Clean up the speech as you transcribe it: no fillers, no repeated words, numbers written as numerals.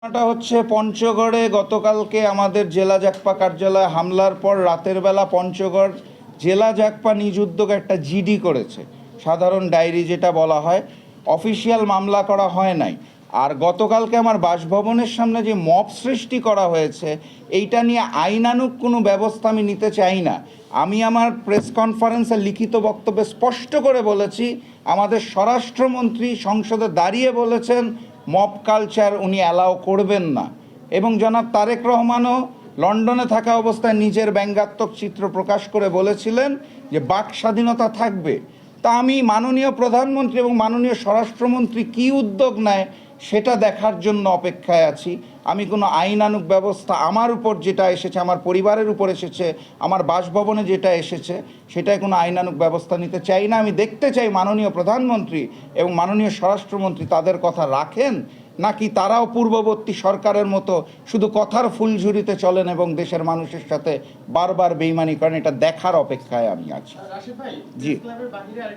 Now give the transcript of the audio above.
ঘটনাটা হচ্ছে পঞ্চগড়ে গতকালকে আমাদের জেলা জাকপা কার্যালয়ে হামলার পর রাতের বেলা পঞ্চগড় জেলা জাকপা নিজ উদ্যোগে একটা জিডি করেছে, সাধারণ ডায়েরি যেটা বলা হয়। অফিসিয়াল মামলা করা হয় নাই। আর গতকালকে আমার বাসভবনের সামনে যে মব সৃষ্টি করা হয়েছে, এইটা নিয়ে আইনানুগ কোনো ব্যবস্থা আমি নিতে চাই না। আমি আমার প্রেস কনফারেন্সে লিখিত বক্তব্যে স্পষ্ট করে বলেছি, আমাদের স্বরাষ্ট্রমন্ত্রী সংসদে দাঁড়িয়ে বলেছেন মব কালচার উনি অ্যালাউ করবেন না। এবং জনাব তারেক রহমানও লন্ডনে থাকা অবস্থায় নিজের ব্যঙ্গাত্মক চিত্র প্রকাশ করে বলেছিলেন যে বাক স্বাধীনতা থাকবে। তা আমি মাননীয় প্রধানমন্ত্রী এবং মাননীয় স্বরাষ্ট্রমন্ত্রী কী উদ্যোগ নেয় সেটা দেখার জন্য অপেক্ষায় আছি। আমি কোনো আইনানুগ ব্যবস্থা আমার উপর যেটা এসেছে, আমার পরিবারের উপর এসেছে, আমার বাসভবনে যেটা এসেছে, সেটায় কোনো আইনানুগ ব্যবস্থা নিতে চাই না। আমি দেখতে চাই মাননীয় প্রধানমন্ত্রী এবং মাননীয় স্বরাষ্ট্রমন্ত্রী তাদের কথা রাখেন, নাকি তারাও পূর্ববর্তী সরকারের মতো শুধু কথার ফুলঝুরিতে চলেন এবং দেশের মানুষের সাথে বারবার বেইমানি করেন। এটা দেখার অপেক্ষায় আমি আছি। জি।